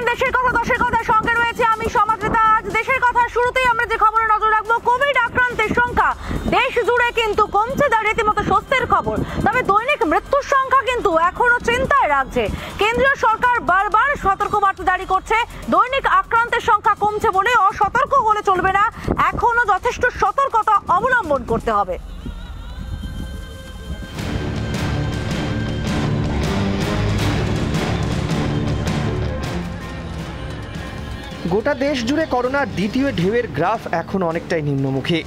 দেখছেন দেশের কথা দশের কথা, সঙ্গে রয়েছে আমি সমাদৃতা। আজ দেশের কথা শুরুতেই আমরা যে খবরে নজর রাখবো, কোভিড আক্রান্তের সংখ্যা দেশ জুড়ে কিন্তু কমছে, যা রীতিমতো স্বস্তির খবর। তবে দৈনিক মৃত্যুর সংখ্যা কিন্তু এখনো চিন্তায় রাখছে। কেন্দ্রীয় সরকার বারবার সতর্কবার্তা জারি করছে, দৈনিক আক্রান্তের সংখ্যা কমছে বলে অসতর্ক হলে চলবে না, এখনো যথেষ্ট সতর্কতা অবলম্বন করতে হবে। গোটা দেশ জুড়ে করোনার দ্বিতীয় ঢেউয়ের গ্রাফ এখন অনেকটাই নিম্নমুখী।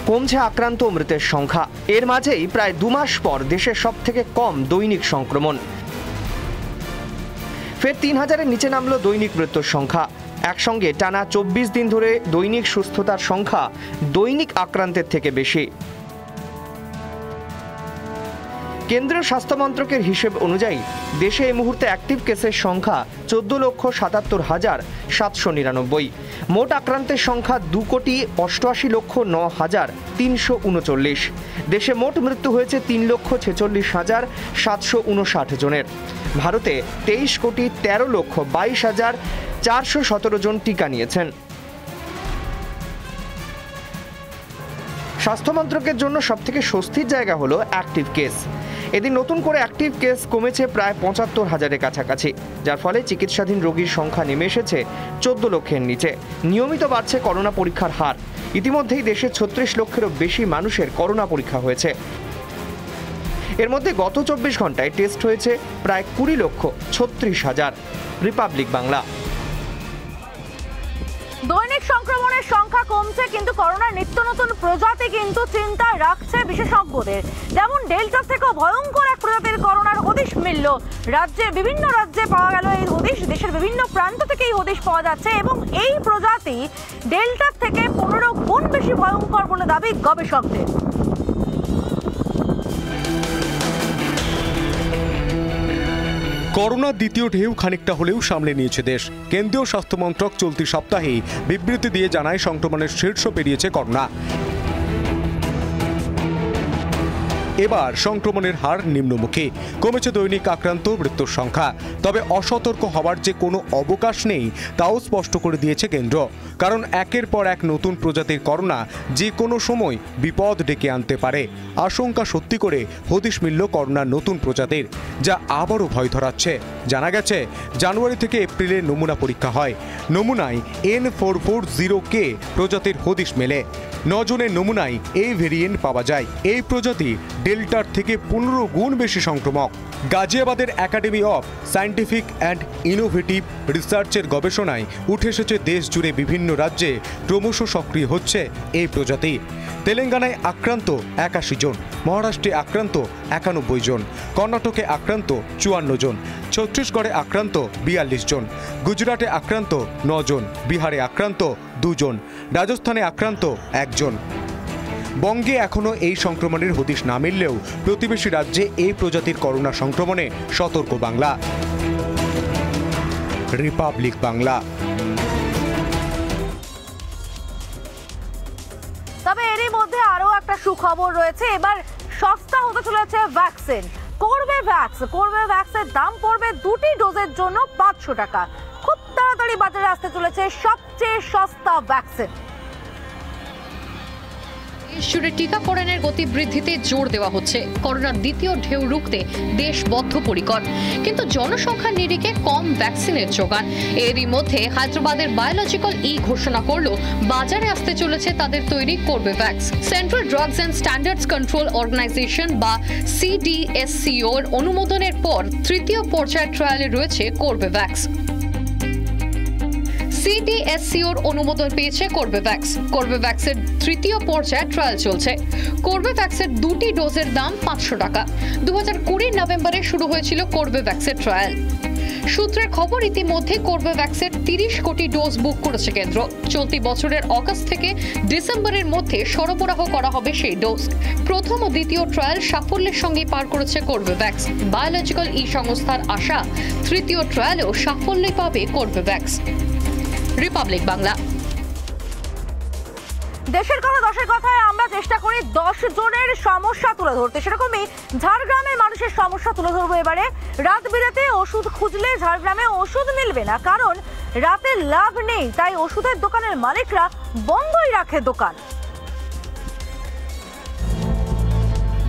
কমছে আক্রান্ত ও মৃতের সংখ্যা। এর মাঝেই প্রায় 2 মাস পর দেশের সব থেকে কম দৈনিক সংক্রমণ। ফের 3000-এর নিচে নামল দৈনিক মৃত্যুর সংখ্যা। একসঙ্গে টানা 24 দিন ধরে দৈনিক সুস্থতার সংখ্যা দৈনিক আক্রান্তের থেকে বেশি। কেন্দ্রীয় স্বাস্থ্য মন্ত্রকের হিসেব অনুযায়ী দেশে এই মুহূর্তে অ্যাক্টিভ কেসের সংখ্যা 14,77,799। মোট আক্রান্তের সংখ্যা 2,88,09,339। দেশে মোট মৃত্যু হয়েছে 3,46,759 জনের। ভারতে 23,13,22,417 জন টিকা নিয়েছেন। স্বাস্থ্য মন্ত্রকের জন্য সবথেকে স্বস্তির জায়গা হলো অ্যাক্টিভ কেস। এদিন নতুন করে অ্যাক্টিভ কেস কমেছে প্রায় 75,000-এর কাছাকাছি, যার ফলে চিকিৎসাধীন রোগীর সংখ্যা নেমে এসেছে 14 লক্ষের নিচে। নিয়মিত বাড়ছে করোনা পরীক্ষার হার। ইতিমধ্যেই দেশে 36 লক্ষেরও বেশি মানুষের করোনা পরীক্ষা হয়েছে। এর মধ্যে গত 24 ঘন্টায় টেস্ট হয়েছে প্রায় 20,36,000। রিপাবলিক বাংলা। দৈনিক সংক্রমণের সংখ্যা কমছে, কিন্তু করোনার নিত্য নতুন প্রজাতি কিন্তু চিন্তায় রাখছে বিশেষজ্ঞদের। যেমন ডেল্টা থেকেও ভয়ঙ্কর এক প্রজাতির করোনার হদিশ মিলল। বিভিন্ন রাজ্যে পাওয়া গেল এই হদিশ। দেশের বিভিন্ন প্রান্ত থেকে এই হদিশ পাওয়া যাচ্ছে এবং এই প্রজাতি ডেল্টার থেকে 15 গুণ বেশি ভয়ঙ্কর বলে দাবি গবেষকদের। করোনার দ্বিতীয় ঢেউ খানিকটা হলেও সামলে নিয়েছে দেশ। কেন্দ্রীয় স্বাস্থ্য মন্ত্রক চলতি সপ্তাহেই বিবৃতি দিয়ে জানায় সংক্রমণের শীর্ষ পেরিয়েছে করোনা। এবার সংক্রমণের হার নিম্নমুখী, কমেছে দৈনিক আক্রান্ত মৃত্যুর সংখ্যা। তবে অসতর্ক হওয়ার যে কোনো অবকাশ নেই তাও স্পষ্ট করে দিয়েছে কেন্দ্র। কারণ একের পর এক নতুন প্রজাতির করোনা যে কোনো সময় বিপদ ডেকে আনতে পারে। আশঙ্কা সত্যি করে হদিশ মিলল করোনার নতুন প্রজাতির, যা আবারও ভয় ধরাচ্ছে। জানা গেছে জানুয়ারি থেকে এপ্রিলে নমুনা পরীক্ষা হয়। নমুনায় N440K প্রজাতির হদিশ মেলে। 9 জনের নমুনায় এই ভেরিয়েন্ট পাওয়া যায়। এই প্রজাতি ডেল্টার থেকে 15 গুণ বেশি সংক্রামক। গাজিয়াবাদের academy of scientific and innovative রিসার্চের গবেষণায় উঠে এসেছে দেশ জুড়ে বিভিন্ন রাজ্যে ক্রমশ সক্রিয় হচ্ছে এই প্রজাতি। তেলেঙ্গানায় আক্রান্ত 81 জন, মহারাষ্ট্রে আক্রান্ত 91 জন, কর্ণাটকে আক্রান্ত 54 জন, ছত্তিশগড়ে আক্রান্ত 42 জন, গুজরাটে আক্রান্ত 9 জন, বিহারে আক্রান্ত 2 জন, রাজস্থানে আক্রান্ত 1 জন। বঙ্গে এখনও এই সংক্রমণের হদিশ না মিললেও প্রতিবেশী রাজ্যে এই প্রজাতির করোনা সংক্রমণে সতর্ক বাংলা। রিপাবলিক বাংলা। তবে এরই মধ্যে আরো একটা সুখবর রয়েছে। এবার সস্তা হতে চলেছে ভ্যাকসিন। কর্বেভ্যাক্সের দাম পড়বে 2টি ডোজের জন্য 500 টাকা। খুব তাড়াতাড়ি বাজারে আসতে চলেছে সবচেয়ে সস্তা ভ্যাকসিন। জুড়ে টিকাকরণের গতি বৃদ্ধিতে জোর দেওয়া হচ্ছে। করোনার দ্বিতীয় ঢেউ রুখতে দেশ বদ্ধপরিকর, কিন্তু জনসংখ্যার নিরিখে কম ভ্যাকসিনের যোগান। এরই মধ্যে হায়দ্রাবাদের বায়োলজিক্যাল ঘোষণা করলো বাজারে আসতে চলেছে তাদের তৈরি Corbevax. Central drugs and standards control organization বা CDSCO এর অনুমোদনের পর তৃতীয় পর্যায়ের ট্রায়ালে রয়েছে কর্বেভ্যাক্স। CDSCOর অনুমোদন পেয়েছে কর্বেভ্যাক্সের তৃতীয় পর্যায়ে ট্রায়াল চলছে। কর্বেভ্যাক্সের 2টি ডোজের দাম 500 টাকা। 2020 নভেম্বরে শুরু হয়েছিল কর্বেভ্যাক্সের ট্রায়াল। সূত্রের খবর, ইতিমধ্যে কর্বেভ্যাক্সের 30 কোটি ডোজ বুক করেছে কেন্দ্র। চলতি বছরের অগাস্ট থেকে ডিসেম্বরের মধ্যে সরবরাহ করা হবে সেই ডোজ। প্রথম ও দ্বিতীয় ট্রায়াল সাফল্যের সঙ্গে পার করেছে কর্বেভ্যাক্স। বায়োলজিক্যাল সংস্থার আশা, তৃতীয় ট্রায়ালেও সাফল্যই পাবে কর্বেভ্যাক্স। রিপাবলিক বাংলা। দেশের কথা দশের কথায় আমরা চেষ্টা করি 10 জনের সমস্যা তুলে ধরতে, সেরকমই ঝাড়গ্রামের মানুষের সমস্যা তুলে ধরবো এবারে। রাত বিরাতে ওষুধ খুঁজলে ঝাড়গ্রামে ওষুধ মিলবে না, কারণ রাতে লাভ নেই, তাই ওষুধের দোকানের মালিকরা বন্ধই রাখে দোকান।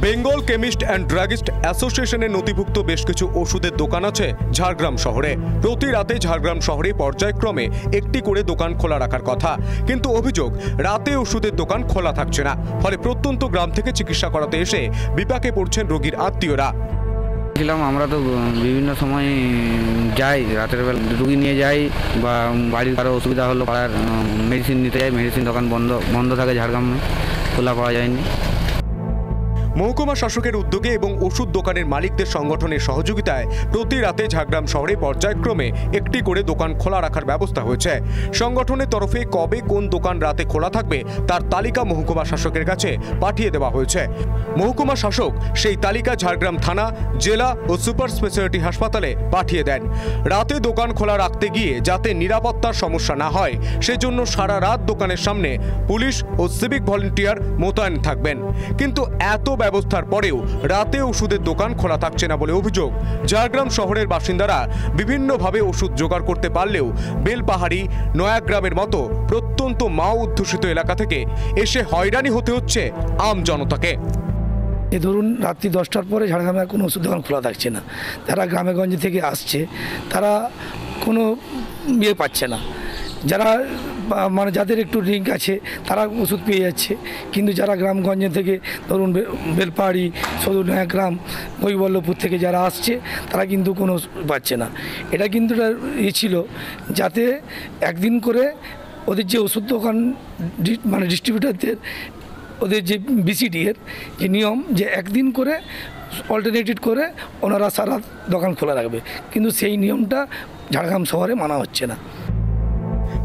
বেঙ্গল কেমিস্ট অ্যান্ড ড্রাগিস্ট অ্যাসোসিয়েশনের নথিভুক্ত বেশ কিছু ওষুধের দোকান আছে ঝাড়গ্রাম শহরে। প্রতি রাতে ঝাড়গ্রাম শহরে পর্যায়ক্রমে একটি করে দোকান খোলা রাখার কথা, কিন্তু অভিযোগ রাতে ওষুধের দোকান খোলা থাকছে না, ফলে প্রত্যন্ত গ্রাম থেকে চিকিৎসা করাতে এসে বিপাকে পড়ছেন রোগীর আত্মীয়রা। আমরা তো বিভিন্ন সময় যাই, রাতের বেলা রুগী নিয়ে যাই বা বাড়ির কারো অসুবিধা হলো পাড়ার মেডিসিন নিতে যাই, মেডিসিন দোকান বন্ধ থাকে ঝাড়গ্রামে, খোলা পাওয়া যায়নি। মহকুমা শাসকের উদ্যোগে এবং ওষুধ দোকানের মালিকদের সংগঠনের সহযোগিতায় প্রতি রাতে ঝাড়গ্রাম শহরে পর্যায়ক্রমে একটি করে দোকান খোলা রাখার ব্যবস্থা হয়েছে। সংগঠনের তরফে কবে কোন দোকান রাতে খোলা থাকবে তার তালিকা মহকুমা শাসকের কাছে পাঠিয়ে দেওয়া হয়েছে। মহকুমা শাসক সেই তালিকা ঝাড়গ্রাম থানা, জেলা ও সুপার স্পেশালিটি হাসপাতালে পাঠিয়ে দেন। রাতে দোকান খোলা রাখতে গিয়ে যাতে নিরাপত্তার সমস্যা না হয় সেজন্য সারা রাত দোকানের সামনে পুলিশ ও সিভিক ভলেন্টিয়ার মোতায়েন থাকবেন। কিন্তু এত ব্যবস্থার পরেও রাতে ওষুধের দোকান খোলা থাকছে না বলে অভিযোগ। ঝাড়গ্রাম শহরের বাসিন্দারা বিভিন্নভাবে ওষুধ জোগাড় করতে পারলেও বেলপাহাড়ি, নয়াগ্রামের মতো প্রত্যন্ত মাও অধ্যুষিত এলাকা থেকে এসে হয়রানি হতে হচ্ছে আম জনতাকে। এই ধরুন রাত্রি 10টার পরে ঝাড়গ্রামে কোনো ওষুধ দোকান খোলা থাকছে না। যারা গ্রামে গঞ্জে থেকে আসছে তারা কোনো পাচ্ছে না, যারা মানে যাদের একটু লিঙ্ক আছে তারা ওষুধ পেয়ে যাচ্ছে, কিন্তু যারা গ্রামগঞ্জে থেকে ধরুন বেলপাহাড়ি, সদর নয়াগ্রাম, গৈবল্লভপুর থেকে যারা আসছে তারা কিন্তু কোনো পাচ্ছে না। এটা কিন্তু ছিল যাতে একদিন করে ওদের যে ওষুধ দোকান মানে ডিস্ট্রিবিউটারদের ওদের যে বিসিডি এর যে নিয়ম যে একদিন করে অল্টারনেটিভ করে ওনারা সারা দোকান খোলা রাখবে, কিন্তু সেই নিয়মটা ঝাড়গ্রাম শহরে মানা হচ্ছে না।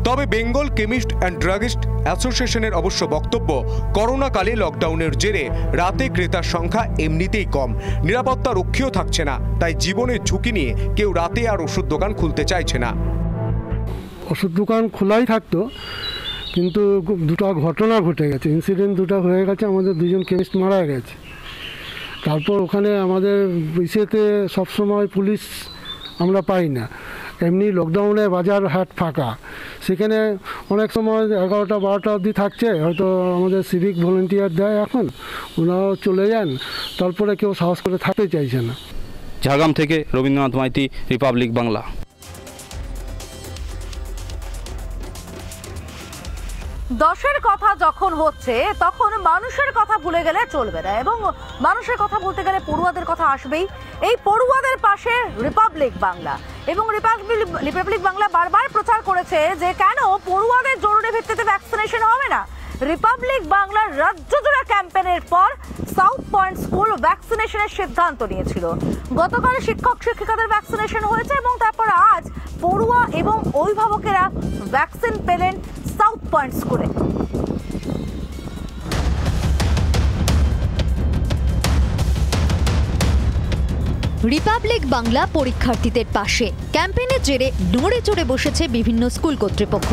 তবে বেঙ্গল কেমিস্ট অ্যান্ড ড্রাগিস্ট অ্যাসোসিয়েশনের অবশ্য বক্তব্য, করোনাকালে লকডাউনের জেরে রাতে ক্রেতার সংখ্যা এমনিতেই কম, নিরাপত্তা রক্ষীও থাকছে না, তাই জীবনের ঝুঁকি নিয়ে কেউ রাতে আর ওষুধ দোকান খুলতে চাইছে না। ওষুধ দোকান খোলাই থাকতো, কিন্তু দুটো ঘটনা ঘটে গেছে, ইনসিডেন্ট দুটো হয়ে গেছে, আমাদের দুজন কেমিস্ট মারা গেছে। তারপর ওখানে আমাদের ইসেতে সবসময় পুলিশ আমরা পাই না, এমনি লকডাউনে বাজার হাট ফাঁকা, সেখানে অনেক সময় 11টা 12টা অবধি থাকছে, হয়তো আমাদের সিভিক ভলেন্টিয়ার দেয়, এখন ওনারাও চলে যান, তারপরে কেউ সাহস করে থাকতে চাইছে না। ঝাড়গ্রাম থেকে রবীন্দ্রনাথ মাইতি, রিপাবলিক বাংলা। দশের কথা যখন হচ্ছে তখন মানুষের কথা ভুলে গেলে চলবে না, এবং মানুষের কথা বলতে গেলে পড়ুয়াদের কথা আসবেই। এই পড়ুয়াদের পাশে রিপাবলিক বাংলা, এবং রিপাবলিক বাংলা বারবার প্রচার করেছে যে কেন পড়ুয়াদের জরুরি ভিত্তিতে ভ্যাকসিনেশন হবে না। রিপাবলিক বাংলার রাজ্য জোড়া ক্যাম্পেইনের পর সাউথ পয়েন্ট স্কুল ভ্যাকসিনেশনের সিদ্ধান্ত নিয়েছিল। গতকাল শিক্ষক শিক্ষিকাদের ভ্যাকসিনেশন হয়েছে এবং তারপর আজ পড়ুয়া এবং অভিভাবকেরা ভ্যাকসিন পেলেন সাউথ পয়েন্ট স্কুলে। রিপাবলিক বাংলা পরীক্ষার্থীদের পাশে, ক্যাম্পেইনের জেরে নড়ে চড়ে বসেছে বিভিন্ন স্কুল কর্তৃপক্ষ।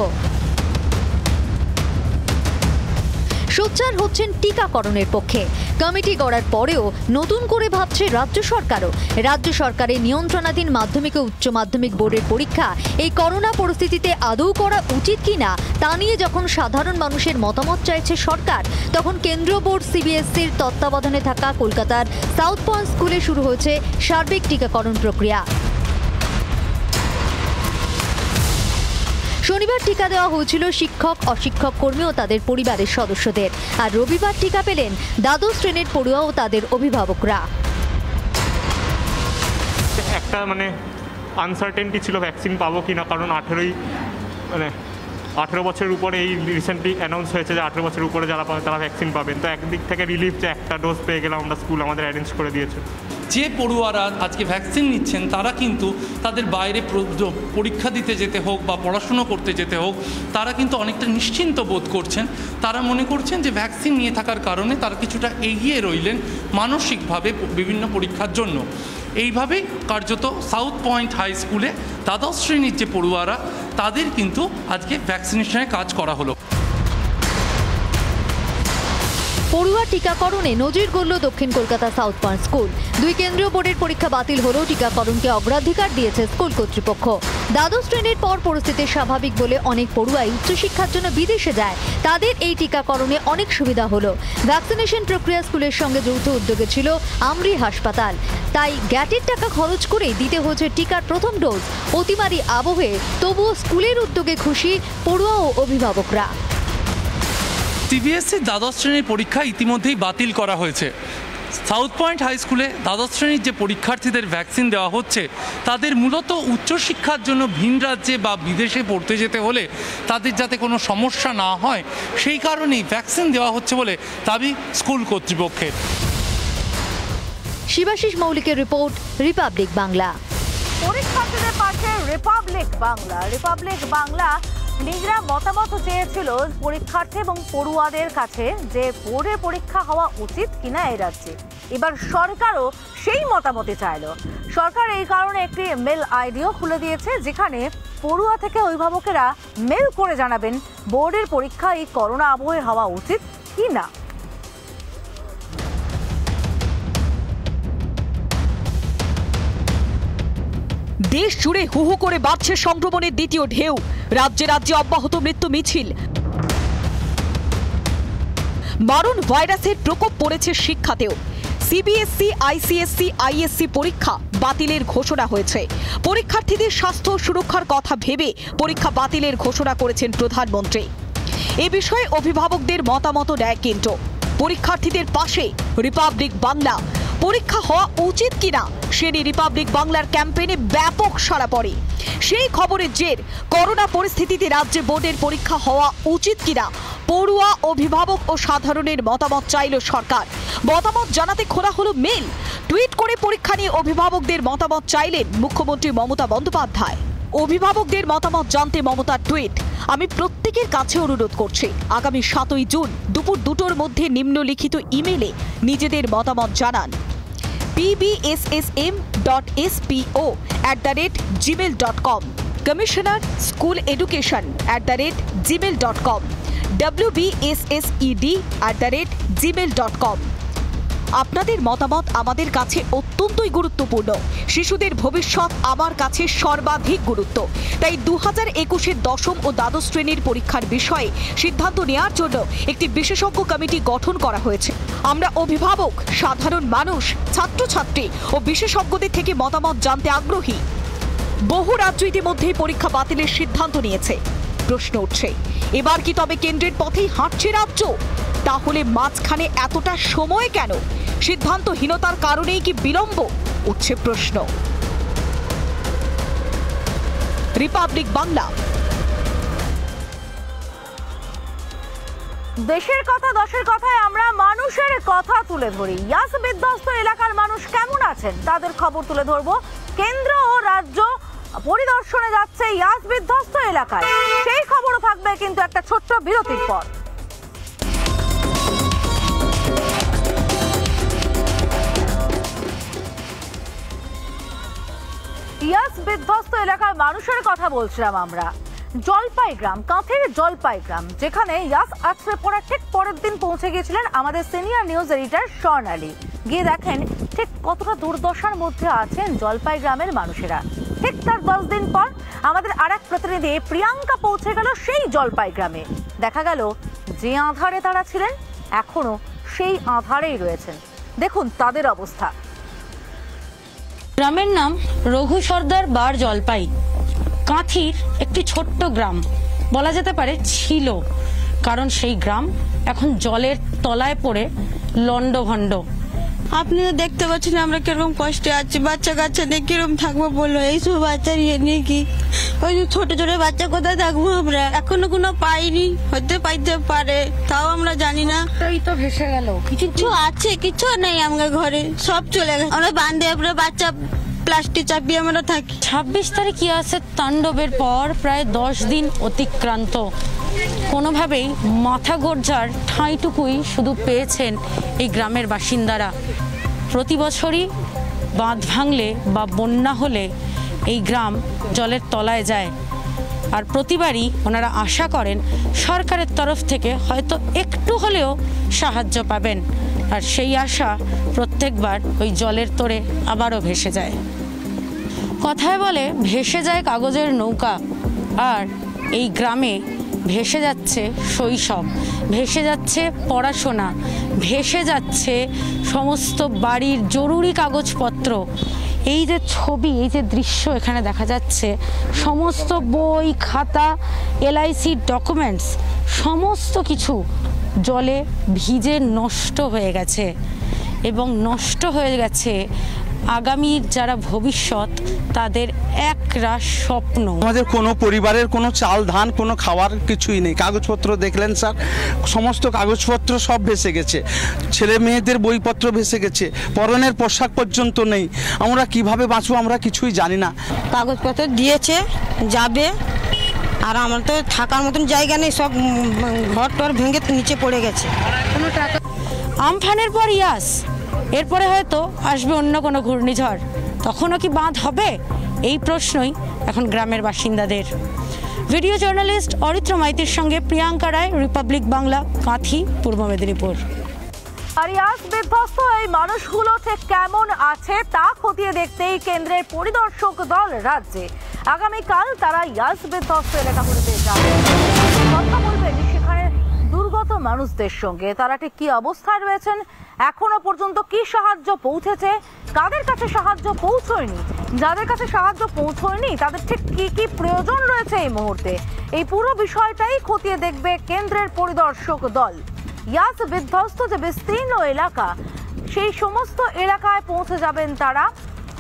সোচ্চার হচ্ছেন টিকাকরণের পক্ষে। কমিটি গড়ার পরেও নতুন করে ভাবছে রাজ্য সরকারও। রাজ্য সরকারের নিয়ন্ত্রণাধীন মাধ্যমিক ও উচ্চ মাধ্যমিক বোর্ডের পরীক্ষা এই করোনা পরিস্থিতিতে আদৌ করা উচিত কিনা তা নিয়ে যখন সাধারণ মানুষের মতামত চাইছে সরকার, তখন কেন্দ্রীয় বোর্ড সিবিএসসির তত্ত্বাবধানে থাকা কলকাতার সাউথ পয়েন্ট স্কুলে শুরু হয়েছে সার্বিক টিকাকরণ প্রক্রিয়া। শনিবার টিকা দেওয়া হয়েছিল শিক্ষক, অশিক্ষক কর্মী ও তাদের পরিবারের সদস্যদের, আর রবিবার টিকা পেলেন দ্বাদশ শ্রেণীর পড়ুয়া ও তাদের অভিভাবকরা। একটা আনসার্টেনটি ছিল ভ্যাকসিন পাবো কিনা, কারণ 18 বছরের উপরে এই রিসেন্টলি অ্যানাউন্স হয়েছে যে 18 বছরের উপরে যারা পাবে তারা ভ্যাকসিন পাবেন। তো একদিক থেকে রিলিফ যে একটা ডোজ পেয়ে গেলাম, আমরা স্কুল আমাদের অ্যারেঞ্জ করে দিয়েছে। যে পড়ুয়ারা আজকে ভ্যাকসিন নিচ্ছেন তারা কিন্তু তাদের বাইরে পরীক্ষা দিতে যেতে হোক বা পড়াশুনো করতে যেতে হোক, তারা কিন্তু অনেকটা নিশ্চিন্ত বোধ করছেন। তারা মনে করছেন যে ভ্যাকসিন নিয়ে থাকার কারণে তারা কিছুটা এগিয়ে রইলেন মানসিকভাবে বিভিন্ন পরীক্ষার জন্য। এইভাবেই কার্যত সাউথ পয়েন্ট হাই স্কুলে দ্বাদশ শ্রেণীর যে পড়ুয়ারা তাদের কিন্তু আজকে ভ্যাকসিনেশনের কাজ করা হলো। পড়ুয়া টিকাকরণে নজির গড়ল দক্ষিণ কলকাতা সাউথ পয়েন্ট স্কুল। 2 কেন্দ্রীয় বোর্ডের পরীক্ষা বাতিল হলেও টিকাকরণকে অগ্রাধিকার দিয়েছে স্কুল কর্তৃপক্ষ। দ্বাদশ শ্রেণীর পর পরিস্থিতি স্বাভাবিক বলে অনেক পড়ুয়াই উচ্চশিক্ষার জন্য বিদেশে যায়। তাদের এই টিকাকরণে অনেক সুবিধা হলো। ভ্যাকসিনেশন প্রক্রিয়া স্কুলের সঙ্গে যৌথ উদ্যোগে ছিল আমরি হাসপাতাল, তাই গ্যাটের টাকা খরচ করেই দিতে হয়েছে টিকার প্রথম ডোজ। অতিমারি আবহে তবুও স্কুলের উদ্যোগে খুশি পড়ুয়া ও অভিভাবকরা। সিবিএসসি দ্বাদশ শ্রেণীর পরীক্ষা ইতিমধ্যেই বাতিল করা হয়েছে। সাউথ পয়েন্ট হাই স্কুলে দ্বাদশ শ্রেণীর যে পরীক্ষার্থীদের ভ্যাকসিন দেওয়া হচ্ছে, তাদের মূলত উচ্চশিক্ষার জন্য ভিন রাজ্যে বা বিদেশে পড়তে যেতে হলে তাদের যাতে কোনো সমস্যা না হয়, সেই কারণেই ভ্যাকসিন দেওয়া হচ্ছে বলে দাবি স্কুল কর্তৃপক্ষের। শিবাশিস মৌলিকের রিপোর্ট, রিপাবলিক বাংলা। পরীক্ষার্থীদের পাশে রিপাবলিক বাংলা নিজেরা মতামত চেয়েছিল পরীক্ষার্থী এবং পড়ুয়াদের কাছে যে বোর্ডের পরীক্ষা হওয়া উচিত কিনা এই রাজ্যে। এবার সরকারও সেই মতামতই চাইল। সরকার এই কারণে একটি মেল আইডিও খুলে দিয়েছে, যেখানে পড়ুয়া থেকে অভিভাবকেরা মেল করে জানাবেন বোর্ডের পরীক্ষা এই করোনা আবহে হওয়া উচিত কিনা। দেশ জুড়ে হু হু করে বাড়ছে সংক্রমণের দ্বিতীয় ঢেউ। রাজ্যে রাজ্যে অব্যাহত মৃত্যু মিছিল। মারণ ভাইরাসের প্রকোপ পড়েছে শিক্ষাতেও। সিবিএসসি, আইসিএসসি, আইএসসি পরীক্ষা বাতিলের ঘোষণা হয়েছে। পরীক্ষার্থীদের স্বাস্থ্য সুরক্ষার কথা ভেবে পরীক্ষা বাতিলের ঘোষণা করেছেন প্রধানমন্ত্রী। এ বিষয়ে অভিভাবকদের মতামত নেয় কেন্দ্র। পরীক্ষার্থীদের পাশে রিপাবলিক বাংলা। পরীক্ষা হওয়া উচিত কিনা সে নিয়ে রিপাবলিক বাংলার ক্যাম্পেইনে ব্যাপক সাড়া পড়ে। সেই খবরের জের করোনা পরিস্থিতিতে রাজ্যে বোর্ডের পরীক্ষা হওয়া উচিত কিনা পড়ুয়া, অভিভাবক ও সাধারণের মতামত চাইল সরকার। মতামত জানাতে খোলা হলো মেল। টুইট করে পরীক্ষা নিয়ে অভিভাবকদের মতামত চাইলেন মুখ্যমন্ত্রী মমতা বন্দ্যোপাধ্যায়। অভিভাবকদের মতামত জানতে মমতার টুইট, আমি প্রত্যেকের কাছে অনুরোধ করছি আগামী 7ই জুন দুপুর 2টোর মধ্যে নিম্নলিখিত ইমেলে নিজেদের মতামত জানান। pbssm.spo@gmail.com, Commissioner School Education @gmail.com, wbssed@gmail.com। আপনাদের মতামত আমাদের কাছে অত্যন্তই গুরুত্বপূর্ণ। শিশুদের ভবিষ্যৎ আমার কাছে সর্বাধিক গুরুত্ব। তাই 2021-এর দশম ও দ্বাদশ শ্রেণীর পরীক্ষার বিষয়ে সিদ্ধান্ত নেওয়ার জন্য একটি বিশেষজ্ঞ কমিটি গঠন করা হয়েছে। আমরা অভিভাবক, সাধারণ মানুষ, ছাত্রছাত্রী ও বিশেষজ্ঞদের থেকে মতামত জানতে আগ্রহী। বহু রাজ্য ইতিমধ্যেই পরীক্ষা বাতিলের সিদ্ধান্ত নিয়েছে। প্রশ্ন উঠছে, এবার কি তবে কেন্দ্রের পথেই হাঁটছে রাজ্য? তাহলে মাঝখানে এতটা সময় কেন? সিদ্ধান্তহীনতার কারণেই কি বিলম্ব? উঠছে প্রশ্ন। রিপাবলিক বাংলা। দেশের কথা, দশের কথায় আমরা মানুষের কথা তুলে ধরি। ইয়াস বিধ্বস্ত এলাকার মানুষ কেমন আছেন তাদের খবর তুলে ধরবো। কেন্দ্র ও রাজ্য পরিদর্শনে যাচ্ছে ইয়াস বিধ্বস্ত এলাকায়। সেই খবরও থাকবে কিন্তু একটা ছোট্ট বিরতির পর। ইয়াস বিধ্বস্ত এলাকার মানুষের কথা বলছিলাম আমরা। জলপাই গ্রাম, কাঁথের জলপাই গ্রাম, যেখানে ইয়াস আছড়ে পড়ার ঠিক পরের দিন পৌঁছে গিয়েছিলেন আমাদের সিনিয়র নিউজ এডিটর স্বর্ণালী। গিয়ে দেখেন ঠিক কতটা দুর্দশার মধ্যে আছেন জলপাই গ্রামের মানুষেরা। ঠিক তার 10 দিন পর আমাদের আরেক প্রতিনিধি প্রিয়াঙ্কা পৌঁছে গেল সেই জলপাই গ্রামে। দেখা গেল যে আঁধারে তারা ছিলেন এখনো সেই আঁধারেই রয়েছেন। দেখুন তাদের অবস্থা। গ্রামের নাম রঘু সর্দার বার জলপাই। কাঁথির একটি ছোট্ট গ্রাম বলা যেতে পারে ছিল, কারণ সেই গ্রাম এখন জলের তলায় পড়ে লন্ডভন্ড। আপনি তো দেখতে পাচ্ছেন আমরা কিরকম কষ্টে আছি। বাচ্চা কাচ্চা নিয়ে কিরকম থাকবো বলো? এইসব বাচ্চা নিয়ে কি ওই যে ছোট ছোট বাচ্চা কোথায় থাকবো আমরা? এখনো কোনো পাইনি, হতে পাইতে পারে, তাও আমরা জানি না। তো ভেসে গেল। কিছু আছে, কিছু নেই আমাদের ঘরে, সব চলে গেছে। আমরা বান্ধে আমরা বাচ্চা প্লাস্টিক চাপিয়ে আমরা থাকি। 26 তারিখ ইয়াসের তাণ্ডবের পর প্রায় 10 দিন অতিক্রান্ত। কোনোভাবেই মাথা গোঁজার ঠাঁইটুকুই শুধু পেয়েছেন এই গ্রামের বাসিন্দারা। প্রতি বছরই বাঁধ ভাঙলে বা বন্যা হলে এই গ্রাম জলের তলায় যায়। আর প্রতিবারই ওনারা আশা করেন সরকারের তরফ থেকে হয়তো একটু হলেও সাহায্য পাবেন, আর সেই আশা প্রত্যেকবার ওই জলের তোড়ে আবারও ভেসে যায়। কথায় বলে ভেসে যায় কাগজের নৌকা, আর এই গ্রামে ভেসে যাচ্ছে শৈশব, ভেসে যাচ্ছে পড়াশোনা, ভেসে যাচ্ছে সমস্ত বাড়ির জরুরি কাগজপত্র। এই যে ছবি, এই যে দৃশ্য এখানে দেখা যাচ্ছে, সমস্ত বই খাতা, LIC ডকুমেন্টস সমস্ত কিছু জলে ভিজে নষ্ট হয়ে গেছে, এবং নষ্ট হয়ে গেছে আগামীর যারা ভবিষ্যৎ তাদের একরাশ স্বপ্ন। আমাদের কোনো পরিবারের কোনো চাল ধান কোনো খাওয়ার কিছুই নেই। কাগজপত্র দেখলেন স্যার, সমস্ত কাগজপত্র সব ভেসে গেছে, ছেলে মেয়েদের বইপত্র ভেসে গেছে, পরনের পোশাক পর্যন্ত নেই। আমরা কিভাবে বাঁচবো আমরা কিছুই জানি না। কাগজপত্র দিয়েছে যাবে, আর আমার তো থাকার মতন জায়গা নেই, সব ঘর টর ভেঙে নিচে পড়ে গেছে। কোনো টাকা আমফানের পর ইয়াস, এরপরে হয়তো আসবে অন্য কোনো ঘূর্ণিঝড়, তখনও কি বাঁধ হবে? এই প্রশ্নই এখন গ্রামের বাসিন্দাদের। ভিডিও জার্নালিস্ট অরিত্র মাইতির সঙ্গে প্রিয়াঙ্কা রায়, রিপাবলিক বাংলা, কাঁথি, পূর্ব মেদিনীপুর। আর ইয়াস বিধ্বস্ত এই মানুষগুলো ঠিক কেমন আছে তা খতিয়ে দেখতেই কেন্দ্রের পরিদর্শক দল রাজ্যে। আগামীকাল তারা ইয়াস বিধ্বস্ত এলাকাগুলিতে যাবে, কথা বলবেন সেখানে দুর্গত মানুষদের সঙ্গে। তারা ঠিক কি অবস্থায় রয়েছেন, এখনো পর্যন্ত কি সাহায্য পৌঁছেছে, কাদের কাছে সাহায্য পৌঁছয়নি, যাদের কাছে সাহায্য পৌঁছয়নি তাদের ঠিক কি কি প্রয়োজন রয়েছে এই মুহূর্তে, এই পুরো বিষয়টাই খতিয়ে দেখবে কেন্দ্রের পরিদর্শক দল। ইয়াস বিধ্বস্ত যে বিস্তীর্ণ এলাকা, সেই সমস্ত এলাকায় পৌঁছে যাবেন তারা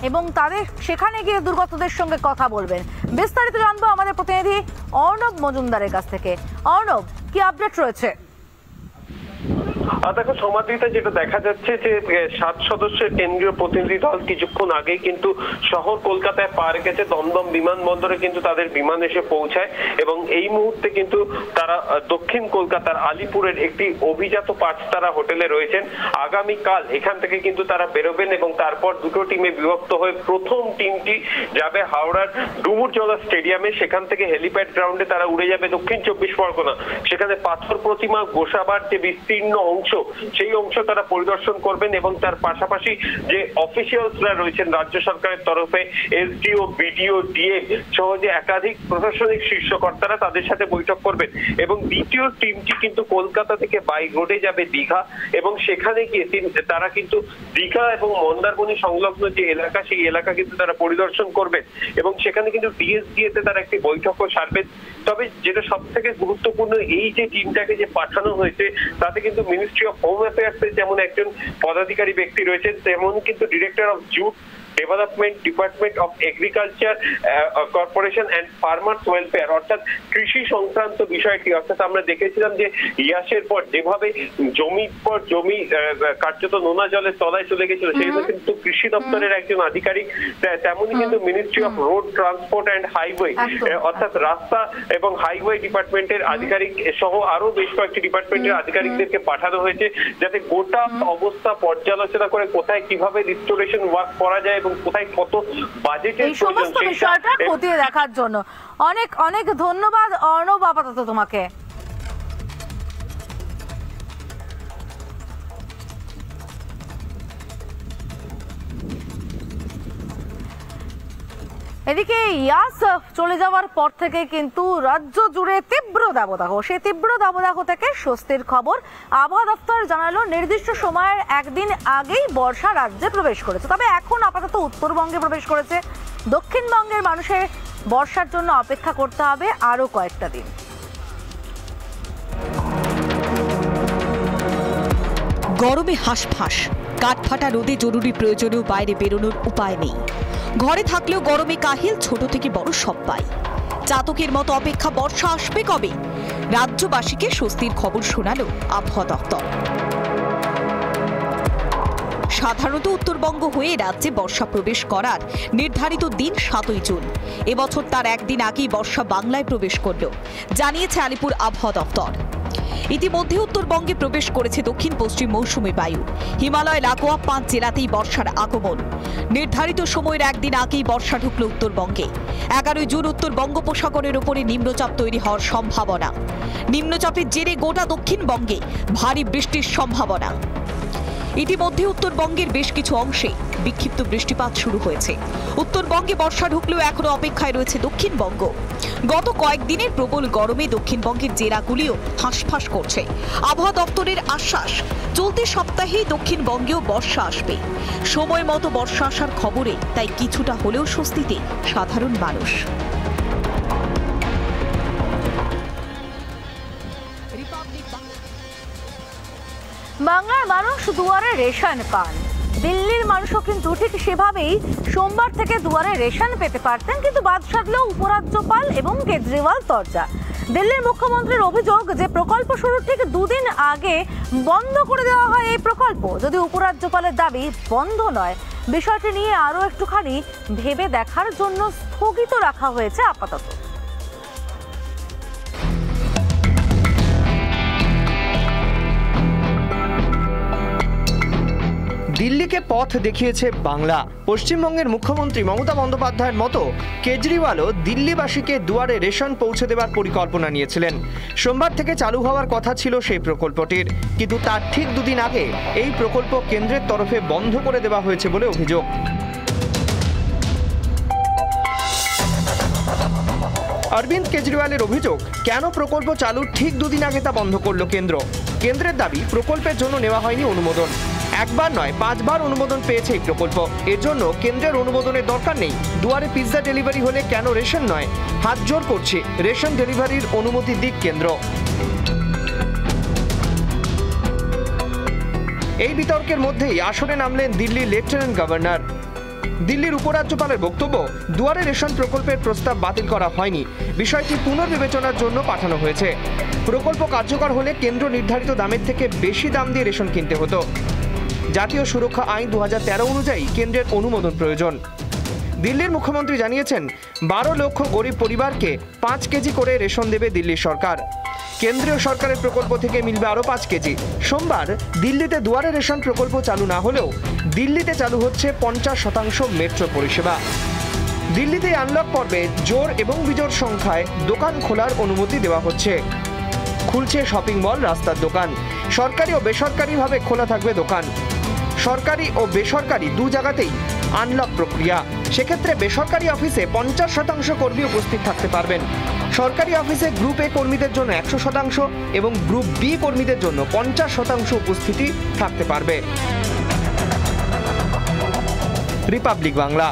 এবং তাদের সেখানে গিয়ে দুর্গতদের সঙ্গে কথা বলবেন। বিস্তারিত জানবো আমাদের প্রতিনিধি অর্ণব মজুমদারের কাছ থেকে। অর্ণব, কি আপডেট রয়েছে? দেখো সমাদৃতা, যেটা দেখা যাচ্ছে যে 7 সদস্যের কেন্দ্রীয় প্রতিনিধি দল কিছুক্ষণ আগেই কিন্তু শহর কলকাতায় পা রেখেছে। দমদম বিমানবন্দরে কিন্তু তাদের বিমান এসে পৌঁছায় এবং এই মুহূর্তে কিন্তু তারা দক্ষিণ কলকাতার আলিপুরের একটি অভিজাত 5 হোটেলে রয়েছেন। আগামীকাল এখান থেকে কিন্তু তারা বেরোবেন এবং তারপর দুটো টিমে বিভক্ত হয়ে প্রথম টিমটি যাবে হাওড়ার ডুমুরজলা স্টেডিয়ামে। সেখান থেকে হেলিপ্যাড গ্রাউন্ডে তারা উড়ে যাবে দক্ষিণ 24 পরগনা। সেখানে পাথর প্রতিমা গোসাবার যে বিস্তীর্ণ অংশ, সেই অংশ তারা পরিদর্শন করবেন এবং তার পাশাপাশি যে অফিসিয়ালসরা রয়েছেন রাজ্য সরকারের তরফে, SDO, BDO, DM সহ যে একাধিক প্রশাসনিক শীর্ষকর্তারা, তাদের সাথে বৈঠক করবেন। এবং দ্বিতীয় টিমটি কিন্তু কলকাতা থেকে বাই রোডে যাবে দীঘা এবং সেখানে গিয়ে তারা কিন্তু দীঘা এবং মন্দারমণি সংলগ্ন যে এলাকা, সেই এলাকা কিন্তু তারা পরিদর্শন করবেন এবং সেখানে কিন্তু DSDA তে তারা একটি বৈঠকও সারবেন। তবে যেটা সব থেকে গুরুত্বপূর্ণ, এই যে টিমটাকে যে পাঠানো হয়েছে তাতে কিন্তু মিনিস্ট্রি অফ হোম অ্যাফেয়ার্সের যেমন একজন পদাধিকারী ব্যক্তি রয়েছেন, তেমন কিন্তু director of jute development, department of agriculture corporation and farmers welfare, অর্থাৎ কৃষি সংক্রান্ত বিষয়টি। অর্থাৎ আমরা দেখেছিলাম যে ইয়াসের পর যেভাবে জমির পর জমি কার্যত নোনা জলের তলায় চলে গেছিল, সেইভাবে কিন্তু কৃষি দপ্তরের একজন আধিকারিক, তেমনই কিন্তু ministry of road transport and highway, অর্থাৎ রাস্তা এবং হাইওয়ে ডিপার্টমেন্টের আধিকারিক সহ আরো বেশ কয়েকটি ডিপার্টমেন্টের আধিকারিকদেরকে পাঠানো হয়েছে, যাতে গোটা অবস্থা পর্যালোচনা করে কোথায় কিভাবে রিস্টোরেশন ওয়ার্ক করা যায় এবং কোথায় কত বাজেটের এই সমস্ত বিষয়টা খতিয়ে দেখার জন্য অনেক অনেক ধন্যবাদ অর্ণব, আপাতত তোমাকে। এদিকে ইয়াস চলে যাওয়ার পর থেকে কিন্তু রাজ্য জুড়ে তীব্র দাবদাহ, সেই তীব্র দাবদাহ থেকে স্বস্তির খবর। আবহাওয়া দপ্তর জানালো নির্দিষ্ট সময়ের একদিন আগেই বর্ষা রাজ্যে প্রবেশ করেছে, তবে এখন আপাতত উত্তরবঙ্গে প্রবেশ করেছে। দক্ষিণবঙ্গের মানুষের বর্ষার জন্য অপেক্ষা করতে হবে আরো কয়েকটা দিন। গরমে হাঁসফাঁস, কাঠফাটা রোদে জরুরি প্রয়োজনেও বাইরে বেরোনোর উপায় নেই। ঘরে থাকলেও গরমে কাহিল ছোট থেকে বড় সবাই। চাতকের মতো অপেক্ষা বর্ষা আসবে কবে। রাজ্যবাসীকে স্বস্তির খবর শোনালো আবহাওয়া দপ্তর। সাধারণত উত্তরবঙ্গ হয়ে রাজ্যে বর্ষা প্রবেশ করার নির্ধারিত দিন 7ই জুন। এবছর তার একদিন আগেই বর্ষা বাংলায় প্রবেশ করল, জানিয়েছে আলিপুর আবহাওয়া দপ্তর। ইতিমধ্যে উত্তরবঙ্গে প্রবেশ করেছে দক্ষিণ পশ্চিম মৌসুমী বায়ু। হিমালয় লাগোয়া 5 জেলাতেই বর্ষার আগমন। নির্ধারিত সময়ের একদিন আগেই বর্ষা ঢুকল উত্তরবঙ্গে। 11 জুন উত্তর বঙ্গোপসাগরের উপরে নিম্নচাপ তৈরি হওয়ার সম্ভাবনা। নিম্নচাপের জেরে গোটা দক্ষিণবঙ্গে ভারী বৃষ্টির সম্ভাবনা। ইতিমধ্যে উত্তরবঙ্গের বেশ কিছু অংশে বিক্ষিপ্ত বৃষ্টিপাত শুরু হয়েছে। উত্তরবঙ্গে বর্ষা ঢুকলেও এখনো অপেক্ষায় রয়েছে দক্ষিণবঙ্গ। গত কয়েকদিনের প্রবল গরমে দক্ষিণবঙ্গের জেলাগুলিও হাঁসফাঁস করছে। আবহাওয়া দপ্তরের আশ্বাস, চলতি সপ্তাহেই দক্ষিণবঙ্গেও বর্ষা আসবে। সময় মতো বর্ষা আসার খবরে তাই কিছুটা হলেও স্বস্তিতে সাধারণ মানুষ। বাংলার মানুষ দুয়ারে রেশন পান। দিল্লির মানুষও কিন্তু ঠিক সেভাবেই সোমবার থেকে দুয়ারে রেশন পেতে পারতেন, কিন্তু বাদ সাধল উপরাজ্যপাল এবং কেজরিওয়াল তরজা। দিল্লির মুখ্যমন্ত্রীর অভিযোগ যে প্রকল্প শুরুর ঠিক 2 দিন আগে বন্ধ করে দেওয়া হয় এই প্রকল্প। যদি উপরাজ্যপালের দাবি বন্ধ নয়, বিষয়টি নিয়ে আরো একটুখানি ভেবে দেখার জন্য স্থগিত রাখা হয়েছে আপাতত। দিল্লিকে পথ দেখিয়েছে বাংলা। পশ্চিমবঙ্গের মুখ্যমন্ত্রী মমতা বন্দ্যোপাধ্যায়ের মতো কেজরিওয়ালও দিল্লিবাসীকে দুয়ারে রেশন পৌঁছে দেওয়ার পরিকল্পনা নিয়েছিলেন। সোমবার থেকে চালু হওয়ার কথা ছিল সেই প্রকল্পটির, কিন্তু তার ঠিক 2 দিন আগে এই প্রকল্প কেন্দ্রের তরফে বন্ধ করে দেওয়া হয়েছে বলে অভিযোগ। অরবিন্দ কেজরিওয়ালের অভিযোগ, কেন প্রকল্প চালুর ঠিক 2 দিন আগে তা বন্ধ করল কেন্দ্র। কেন্দ্রের দাবি, প্রকল্পের জন্য নেওয়া হয়নি অনুমোদন। একবার নয় 5 বার অনুমোদন পেয়েছে এই প্রকল্প। এর জন্য কেন্দ্রের অনুমোদনের দরকার নেই। দুয়ারে পিৎজা ডেলিভারি হলে কেন রেশন নয়? হাত জোর করছে, রেশন ডেলিভারির অনুমতি দিক কেন্দ্র। এই বিতর্কের মধ্যেই আসরে নামলেন দিল্লির লেফটেন্যান্ট গভর্নর। দিল্লির উপরাজ্যপালের বক্তব্য, দুয়ারে রেশন প্রকল্পের প্রস্তাব বাতিল করা হয়নি, বিষয়টি পুনর্বিবেচনার জন্য পাঠানো হয়েছে। প্রকল্প কার্যকর হলে কেন্দ্র নির্ধারিত দামের থেকে বেশি দাম দিয়ে রেশন কিনতে হতো। জাতীয় সুরক্ষা আইন 2013 অনুযায়ী কেন্দ্রের অনুমোদন প্রয়োজন। দিল্লির মুখ্যমন্ত্রী জানিয়েছেন, 12 লক্ষ গরিব পরিবারকে 5 কেজি করে রেশন দেবে দিল্লির সরকার। কেন্দ্রীয় সরকারের প্রকল্প থেকে মিলবে আরও 5 কেজি। সোমবার দিল্লিতে দুয়ারে রেশন প্রকল্প চালু না হলেও দিল্লিতে চালু হচ্ছে 50% মেট্রো পরিষেবা। দিল্লিতে আনলক পর্বে জোর এবং বিজোড় সংখ্যায় দোকান খোলার অনুমতি দেওয়া হচ্ছে। খুলছে শপিং মল, রাস্তার দোকান। সরকারি ও বেসরকারিভাবে খোলা থাকবে দোকান। সরকারি ও বেসরকারি 2 জায়গাতেই আনলক প্রক্রিয়া। সেক্ষেত্রে বেসরকারি অফিসে 50% কর্মী উপস্থিত থাকতে পারবেন। সরকারি অফিসে গ্রুপ এ কর্মীদের জন্য 100% এবং গ্রুপ বি কর্মীদের জন্য 50% উপস্থিতি থাকতে পারবে। রিপাবলিক বাংলা।